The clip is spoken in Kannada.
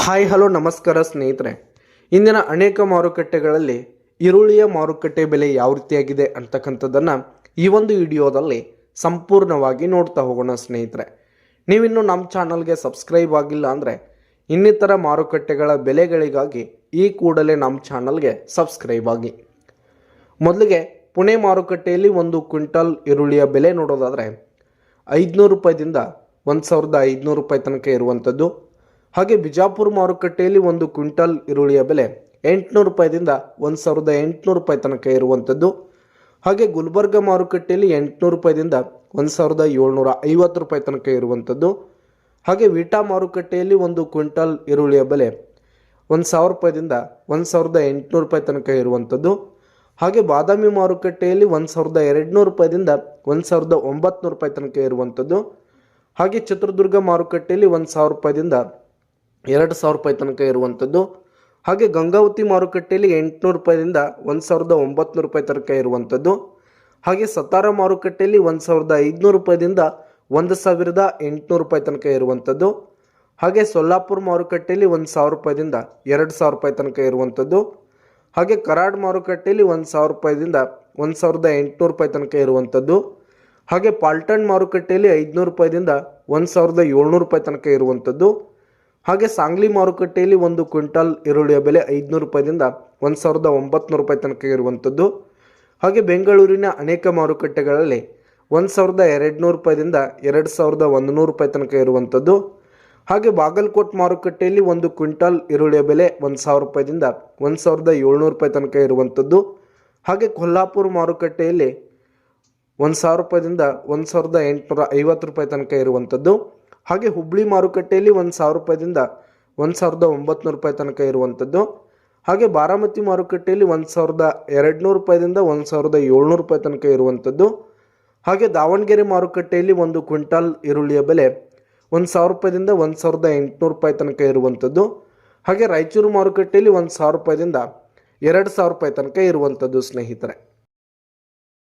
ಹಾಯ್ ಹಲೋ ನಮಸ್ಕಾರ ಸ್ನೇಹಿತರೆ. ಇಂದಿನ ಅನೇಕ ಮಾರುಕಟ್ಟೆಗಳಲ್ಲಿ ಈರುಳ್ಳಿಯ ಮಾರುಕಟ್ಟೆ ಬೆಲೆ ಯಾವ ರೀತಿಯಾಗಿದೆ ಅಂತಕ್ಕಂಥದ್ದನ್ನು ಈ ಒಂದು ವಿಡಿಯೋದಲ್ಲಿ ಸಂಪೂರ್ಣವಾಗಿ ನೋಡ್ತಾ ಹೋಗೋಣ ಸ್ನೇಹಿತರೆ. ನೀವಿನ್ನು ನಮ್ಮ ಚಾನಲ್ಗೆ ಸಬ್ಸ್ಕ್ರೈಬ್ ಆಗಿಲ್ಲ ಅಂದರೆ ಇನ್ನಿತರ ಮಾರುಕಟ್ಟೆಗಳ ಬೆಲೆಗಳಿಗಾಗಿ ಈ ಕೂಡಲೇ ನಮ್ಮ ಚಾನಲ್ಗೆ ಸಬ್ಸ್ಕ್ರೈಬ್ ಆಗಿ. ಮೊದಲಿಗೆ ಪುಣೆ ಮಾರುಕಟ್ಟೆಯಲ್ಲಿ ಒಂದು ಕ್ವಿಂಟಲ್ ಈರುಳ್ಳಿಯ ಬೆಲೆ ನೋಡೋದಾದರೆ 500 ರೂಪಾಯಿದಿಂದ 1500 ರೂಪಾಯಿ ತನಕ ಇರುವಂಥದ್ದು. ಹಾಗೆ ಬಿಜಾಪುರ ಮಾರುಕಟ್ಟೆಯಲ್ಲಿ ಒಂದು ಕ್ವಿಂಟಲ್ ಈರುಳ್ಳಿಯ ಬೆಲೆ 800 ರೂಪಾಯಿದಿಂದ 1800 ರೂಪಾಯಿ ತನಕ ಇರುವಂಥದ್ದು. ಹಾಗೆ ಗುಲ್ಬರ್ಗ ಮಾರುಕಟ್ಟೆಯಲ್ಲಿ 800 ರೂಪಾಯಿದಿಂದ 1750 ರೂಪಾಯಿ ತನಕ ಇರುವಂಥದ್ದು. ಹಾಗೆ ವಿಟಾ ಮಾರುಕಟ್ಟೆಯಲ್ಲಿ ಒಂದು ಕ್ವಿಂಟಲ್ ಈರುಳ್ಳಿಯ ಬೆಲೆ 1000 ರೂಪಾಯಿದಿಂದ 1800 ರೂಪಾಯಿ ತನಕ ಇರುವಂಥದ್ದು. ಹಾಗೆ ಬಾದಾಮಿ ಮಾರುಕಟ್ಟೆಯಲ್ಲಿ 1200 ರೂಪಾಯಿದಿಂದ 1900 ರೂಪಾಯಿ ತನಕ ಇರುವಂಥದ್ದು. ಹಾಗೆ ಚಿತ್ರದುರ್ಗ ಮಾರುಕಟ್ಟೆಯಲ್ಲಿ 1000 ರೂಪಾಯಿದಿಂದ 2000 ರೂಪಾಯಿ ತನಕ ಇರುವಂಥದ್ದು. ಹಾಗೆ ಗಂಗಾವತಿ ಮಾರುಕಟ್ಟೆಯಲ್ಲಿ 800 ರೂಪಾಯಿದಿಂದ 1900 ರೂಪಾಯಿ ತನಕ ಇರುವಂಥದ್ದು. ಹಾಗೆ ಸತಾರ ಮಾರುಕಟ್ಟೆಯಲ್ಲಿ 1500 ರೂಪಾಯಿದಿಂದ 1800 ರೂಪಾಯಿ ತನಕ ಇರುವಂಥದ್ದು. ಹಾಗೆ ಸೊಲ್ಲಾಪುರ ಮಾರುಕಟ್ಟೆಯಲ್ಲಿ 1000 ರೂಪಾಯಿದಿಂದ 2000 ರೂಪಾಯಿ ತನಕ ಇರುವಂಥದ್ದು. ಹಾಗೆ ಕರಾಡ್ ಮಾರುಕಟ್ಟೆಯಲ್ಲಿ 1000 ರೂಪಾಯಿದಿಂದ 1800 ರೂಪಾಯಿ ತನಕ ಇರುವಂಥದ್ದು. ಹಾಗೆ ಪಾಲ್ಟನ್ ಮಾರುಕಟ್ಟೆಯಲ್ಲಿ 500 ರೂಪಾಯಿದಿಂದ 1700 ರೂಪಾಯಿ ತನಕ ಇರುವಂಥದ್ದು. ಹಾಗೆ ಸಾಂಗ್ಲಿ ಮಾರುಕಟ್ಟೆಯಲ್ಲಿ ಒಂದು ಕ್ವಿಂಟಲ್ ಈರುಳ್ಳಿಯ ಬೆಲೆ 500 ರೂಪಾಯಿದಿಂದ 1900 ರೂಪಾಯಿ ತನಕ ಇರುವಂಥದ್ದು. ಹಾಗೆ ಬೆಂಗಳೂರಿನ ಅನೇಕ ಮಾರುಕಟ್ಟೆಗಳಲ್ಲಿ 1200 ರೂಪಾಯಿದಿಂದ 2100 ರೂಪಾಯಿ ತನಕ ಇರುವಂಥದ್ದು. ಹಾಗೆ ಬಾಗಲಕೋಟ್ ಮಾರುಕಟ್ಟೆಯಲ್ಲಿ ಒಂದು ಕ್ವಿಂಟಲ್ ಈರುಳ್ಳಿಯ ಬೆಲೆ 1000 ರೂಪಾಯಿದಿಂದ 1700 ರೂಪಾಯಿ ತನಕ ಇರುವಂಥದ್ದು. ಹಾಗೆ ಕೊಲ್ಹಾಪುರ ಮಾರುಕಟ್ಟೆಯಲ್ಲಿ 1000 ರೂಪಾಯಿದಿಂದ 1850 ರೂಪಾಯಿ ತನಕ ಇರುವಂಥದ್ದು. ಹಾಗೆ ಹುಬ್ಳಿ ಮಾರುಕಟ್ಟೆಯಲ್ಲಿ 1000 ರೂಪಾಯಿದಿಂದ 1900 ರೂಪಾಯಿ ತನಕ ಇರುವಂಥದ್ದು. ಹಾಗೆ ಬಾರಾಮತಿ ಮಾರುಕಟ್ಟೆಯಲ್ಲಿ 1200 ರೂಪಾಯಿದಿಂದ 1700 ರೂಪಾಯಿ ತನಕ ಇರುವಂಥದ್ದು. ಹಾಗೆ ದಾವಣಗೆರೆ ಮಾರುಕಟ್ಟೆಯಲ್ಲಿ ಒಂದು ಕ್ವಿಂಟಲ್ ಈರುಳ್ಳಿಯ ಬೆಲೆ 1000 ರೂಪಾಯಿದಿಂದ 1800 ರೂಪಾಯಿ ತನಕ ಇರುವಂಥದ್ದು. ಹಾಗೆ ರಾಯಚೂರು ಮಾರುಕಟ್ಟೆಯಲ್ಲಿ 1000 ರೂಪಾಯಿದಿಂದ 2000 ರೂಪಾಯಿ ತನಕ ಇರುವಂಥದ್ದು ಸ್ನೇಹಿತರೆ.